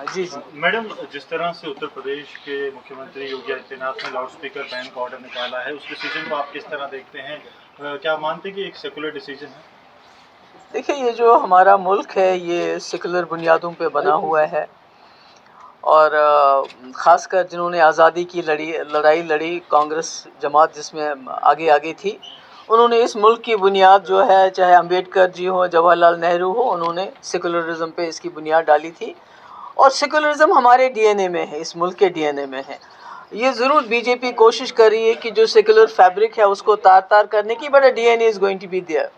جی madam, जिस तरह से उत्तर प्रदेश के मुख्यमंत्री योगी आदित्यनाथ ने लाउड स्पीकर बैन का ऑर्डर निकाला है, उस डिसीजन को आप किस तरह देखते हैं? क्या मानते हैं कि एक सेकुलर डिसीजन है? देखिए, ये जो हमारा मुल्क है ये सेकुलर बुनियादों पे बना हुआ है, और ख़ासकर जिन्होंने आज़ादी की लड़ाई लड़ी, कांग्रेस जमात जिसमें आगे थी, उन्होंने इस मुल्क की बुनियाद जो है, चाहे अंबेडकर जी हो, जवाहरलाल नेहरू हो, उन्होंने सेकुलरिज्म पे इसकी बुनियाद डाली थी। और सेकुलरिज्म हमारे डीएनए में है, इस मुल्क के डीएनए में है। ये ज़रूर बीजेपी कोशिश कर रही है कि जो सेकुलर फैब्रिक है उसको तार तार करने की, but DNA is going to be there.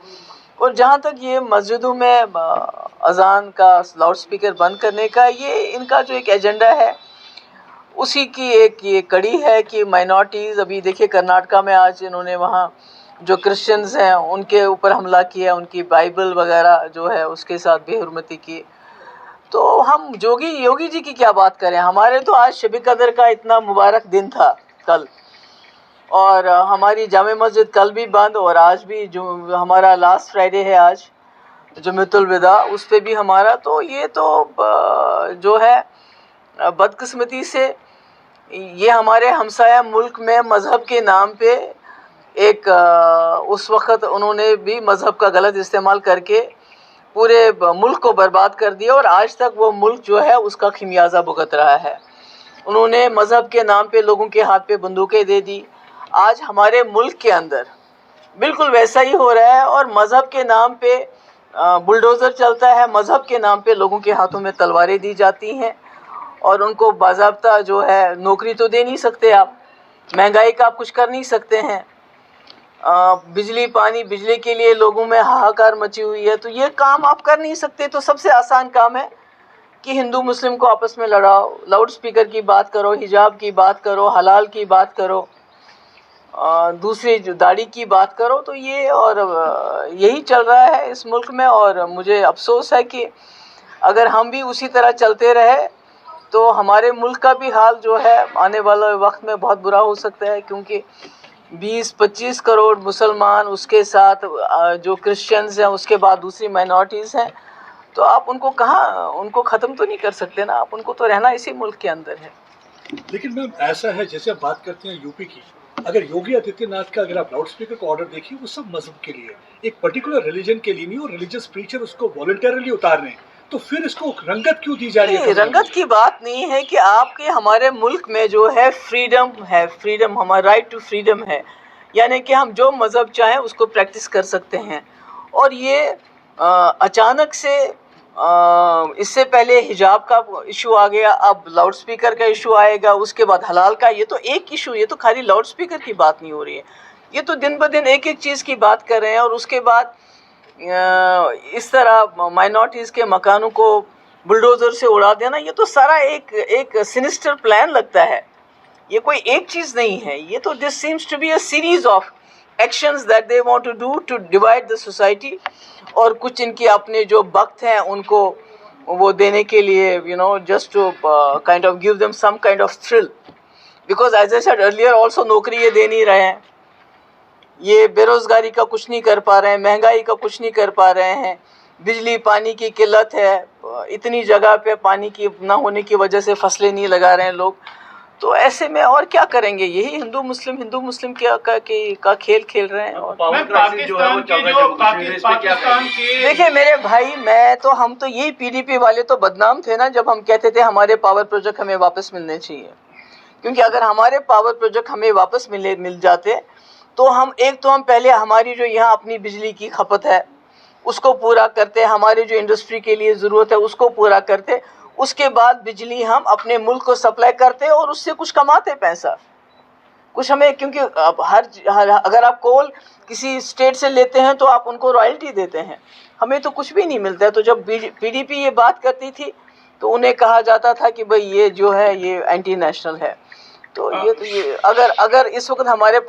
और जहाँ तक ये मस्जिदों में अजान का लाउड स्पीकर बंद करने का, ये इनका जो एक एजेंडा है उसी की एक ये कड़ी है कि माइनॉरिटीज़, अभी देखिए कर्नाटका में आज इन्होंने वहाँ जो क्रिश्चियंस हैं उनके ऊपर हमला किया, उनकी बाइबल वगैरह जो है उसके साथ बेहुरमती की। तो हम योगी जी की क्या बात करें, हमारे तो आज शब कदर का इतना मुबारक दिन था कल, और हमारी जामे मस्जिद कल भी बंद, और आज भी जो हमारा लास्ट फ्राइडे है आज जुम्मतुल विदा, उस पे भी हमारा, तो ये तो जो है बदकिस्मती से ये हमारे हमसाया मुल्क में मज़हब के नाम पे एक उस वक़्त उन्होंने भी मज़हब का गलत इस्तेमाल करके पूरे मुल्क को बर्बाद कर दिया, और आज तक वो मुल्क जो है उसका खिमियाजा भुगत रहा है। उन्होंने मज़हब के नाम पे लोगों के हाथ पे बंदूकें दे दी। आज हमारे मुल्क के अंदर बिल्कुल वैसा ही हो रहा है, और मज़हब के नाम पे बुलडोज़र चलता है, मज़हब के नाम पे लोगों के हाथों में तलवारें दी जाती हैं, और उनको बाज़ाब्ता जो है नौकरी तो दे नहीं सकते आप, महंगाई का आप कुछ कर नहीं सकते हैं, बिजली के लिए लोगों में हाहाकार मची हुई है, तो ये काम आप कर नहीं सकते। तो सबसे आसान काम है कि हिंदू मुस्लिम को आपस में लड़ाओ, लाउड स्पीकर की बात करो, हिजाब की बात करो, हलाल की बात करो, दूसरी जो दाढ़ी की बात करो। तो ये और यही चल रहा है इस मुल्क में, और मुझे अफसोस है कि अगर हम भी उसी तरह चलते रहे तो हमारे मुल्क का भी हाल जो है आने वाले वक्त में बहुत बुरा हो सकता है, क्योंकि 20-25 करोड़ मुसलमान, उसके साथ जो क्रिश्चियंस हैं, उसके बाद दूसरी माइनॉरिटीज़ हैं, तो आप उनको ख़त्म तो नहीं कर सकते ना, आप उनको तो रहना इसी मुल्क के अंदर है। लेकिन मैम ऐसा है, जैसे आप बात करते हैं यूपी की, अगर योगी आदित्यनाथ का अगर आप लाउड स्पीकर का ऑर्डर देखिए, वो सब मजहब के लिए, एक पर्टिकुलर रिलीजन के लिए नहीं, और रिलीजियस प्रीचर उसको वॉलंटरली उतार रहे हैं, तो फिर इसको रंगत क्यों दी जा रही है? रंगत की बात नहीं है कि आपके हमारे मुल्क में जो है फ्रीडम, हमारा राइट टू फ्रीडम है, यानी कि हम जो मज़हब चाहें उसको प्रैक्टिस कर सकते हैं। और ये अचानक से इससे पहले हिजाब का इशू आ गया, अब लाउड स्पीकर का इशू आएगा, उसके बाद हलाल का। ये तो एक इशू, ये तो खाली लाउड स्पीकर की बात नहीं हो रही है, ये तो दिन ब दिन एक चीज़ की बात कर रहे हैं। और उसके बाद इस तरह माइनॉरिटीज़ के मकानों को बुलडोज़र से उड़ा देना, ये तो सारा एक सिनिस्टर प्लान लगता है, ये कोई एक चीज़ नहीं है। ये तो this seems to be a series of actions that they want to do to divide the society, और कुछ इनके अपने जो वक्त हैं उनको वो देने के लिए, just to kind of give them some kind of thrill, because as I said earlier also नौकरी ये दे नहीं रहे हैं, ये बेरोज़गारी का कुछ नहीं कर पा रहे हैं, महंगाई का कुछ नहीं कर पा रहे हैं, बिजली पानी की किल्लत है, इतनी जगह पे पानी की ना होने की वजह से फसलें नहीं लगा रहे हैं लोग। तो ऐसे में और क्या करेंगे, यही हिंदू मुस्लिम का खेल खेल रहे हैं। और देखिए मेरे भाई, हम तो यही पीडीपी वाले तो बदनाम थे ना, जब हम कहते थे हमारे पावर प्रोजेक्ट हमें वापस मिलने चाहिए, क्योंकि अगर हमारे पावर प्रोजेक्ट हमें वापस मिल जाते तो हम पहले हमारी जो यहाँ अपनी बिजली की खपत है उसको पूरा करते, हमारी जो इंडस्ट्री के लिए ज़रूरत है उसको पूरा करते, उसके बाद बिजली हम अपने मुल्क को सप्लाई करते और उससे कुछ कमाते पैसा कुछ हमें, क्योंकि अब अगर आप कोल किसी स्टेट से लेते हैं तो आप उनको रॉयल्टी देते हैं, हमें तो कुछ भी नहीं मिलता है। तो जब पीडीपी ये बात करती थी तो उन्हें कहा जाता था कि भाई ये जो है ये एंटी नेशनल है। तो ये अगर इस वक्त हमारे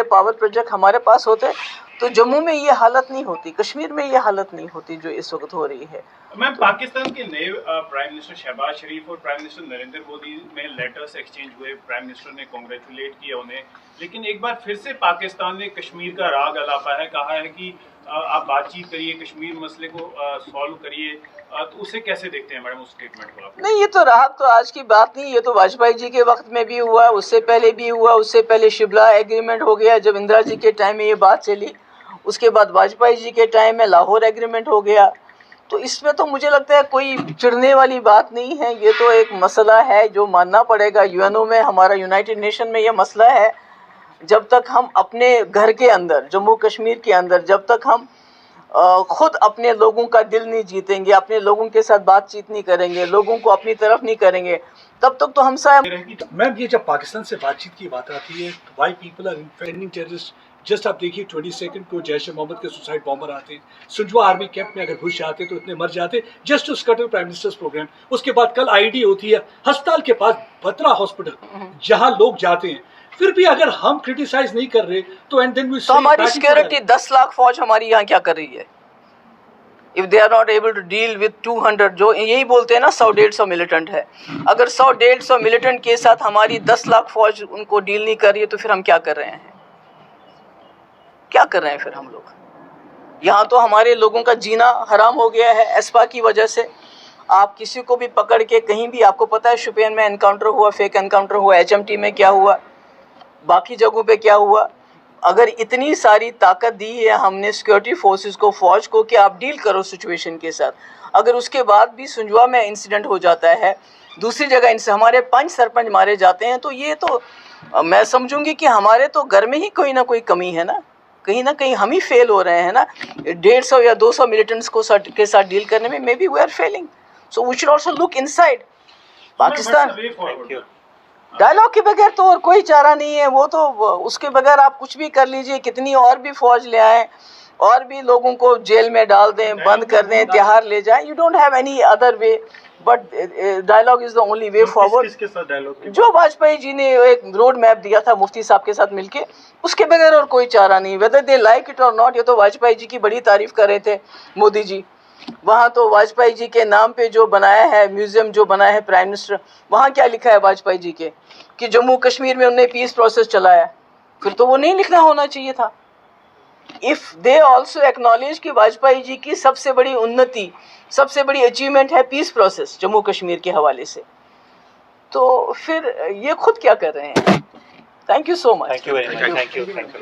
पावर प्रोजेक्ट हमारे पास होते तो जम्मू में ये हालत नहीं होती, कश्मीर में ये हालत नहीं होती जो इस वक्त हो रही है। میم پاکستان کے نئے پرائم منسٹر شہباز شریف اور پرائم منسٹر نریندر مودی میں لیٹرز ایکسچینج ہوئے، پرائم منسٹر نے کانگریچولیٹ کیا انہیں، لیکن ایک بار پھر سے پاکستان نے کشمیر کا راگ الاپا ہے، کہا ہے کہ آپ بات چیت کریے، کشمیر مسئلے کو سالو کریے، تو اسے کیسے دیکھتے ہیں میڈم اس اسٹیٹمنٹ کو آپ؟ نہیں، یہ تو راحت تو آج کی بات نہیں، یہ تو واجپئی جی کے وقت میں بھی ہوا، اس سے پہلے بھی ہوا، اس سے پہلے شبلا ایگریمنٹ ہو گیا جب اندرا جی کے ٹائم میں یہ بات چلی، اس کے بعد واجپئی جی کے ٹائم میں لاہور ایگریمنٹ ہو گیا. تو اس میں تو مجھے لگتا ہے کوئی چڑھنے والی بات نہیں ہے، یہ تو ایک مسئلہ ہے جو ماننا پڑے گا. یو این او میں، ہمارا یونائٹڈ نیشن میں یہ مسئلہ ہے، جب تک ہم اپنے گھر کے اندر، جموں کشمیر کے اندر، جب تک ہم خود اپنے لوگوں کا دل نہیں جیتیں گے، اپنے لوگوں کے ساتھ بات چیت نہیں کریں گے، لوگوں کو اپنی طرف نہیں کریں گے، تب تک تو ہم میم یہ جب پاکستان سے بات چیت کی بات آتی ہے، why people are defending terrorist. Just آپ دیکھیے 22 کو جیش محمد کے سوسائڈ بامبر آتے ہیں سنجوا آرمی کیمپ میں، اگر گھس جاتے تو اتنے مر جاتے جسٹ ٹو اسکٹر پرائم منسٹرز پروگرام. اس کے بعد کل آئی ڈی ہوتی ہے ہسپتال کے پاس، بترا ہاسپٹل جہاں لوگ جاتے ہیں. پھر بھی اگر ہم کرٹیسائز نہیں کر رہے تو اینڈ دین تو ہماری سیکیورٹی 10 لاکھ فوج ہماری یہاں کیا کر رہی ہے؟ if they are not able to deal with 200، جو یہی بولتے ہیں نا 100-150 ملیٹنٹ ہے، اگر 100-150 ملیٹنٹ کے ساتھ ہماری 10 لاکھ فوج ان کو ڈیل نہیں کر رہی ہے تو پھر ہم کیا کر رہے ہیں؟ کیا کر رہے ہیں پھر ہم لوگ؟ یہاں تو ہمارے لوگوں کا جینا حرام ہو گیا ہے ایسپا کی وجہ سے. آپ کسی کو بھی پکڑ کے کہیں بھی، آپ کو پتہ ہے شوپین میں انکاؤنٹر ہوا، فیک انکاؤنٹر ہوا، ایچ ایم ٹی میں کیا ہوا، باقی جگہوں پہ کیا ہوا. اگر اتنی ساری طاقت دی ہے ہم نے سیکورٹی فورسز کو، فوج کو، کہ آپ ڈیل کرو سچویشن کے ساتھ، اگر اس کے بعد بھی سنجوا میں انسیڈنٹ ہو جاتا ہے، دوسری جگہ ان سے ہمارے 5 سرپنچ مارے جاتے ہیں، تو یہ تو میں سمجھوں گی کہ ہمارے تو گھر میں ہی کوئی نہ کوئی کمی ہے نا، کہیں نہ کہیں ہم ہی فیل ہو رہے ہیں نا. 150 یا 200 ملیٹنٹس کے ساتھ ڈیل کرنے میں may be we are feeling. So we should also look inside Pakistan. Dialogue کے بغیر تو اور کوئی چارہ نہیں ہے، وہ تو اس کے بغیر آپ کچھ بھی کر لیجئے، کتنی اور بھی فوج لے آئیں، اور بھی لوگوں کو جیل میں ڈال دیں، بند کر دیں، تہار لے جائیں. You don't have any other way but dialogue is the only way forward. جو واجپئی جی نے ایک روڈ میپ دیا تھا مفتی صاحب کے ساتھ مل کے، اس کے بغیر اور کوئی چارہ نہیں. ویدر دے لائک اٹ اور ناٹ. یہ تو واجپئی جی کی بڑی تعریف کر رہے تھے مودی جی. وہاں تو واجپئی جی کے نام پہ جو بنایا ہے میوزیم، جو بنایا ہے پرائم منسٹر، وہاں کیا لکھا ہے واجپئی جی کے کہ جموں کشمیر میں انہوں نے پیس پروسیس چلایا؟ پھر تو وہ نہیں لکھنا ہونا چاہیے تھا. if they also acknowledge کہ واجپئی جی کی سب سے بڑی انتی، سب سے بڑی اچیومنٹ ہے پیس پروسیس جموں کشمیر کے حوالے سے، تو پھر یہ خود کیا کر رہے ہیں؟ Thank you so much.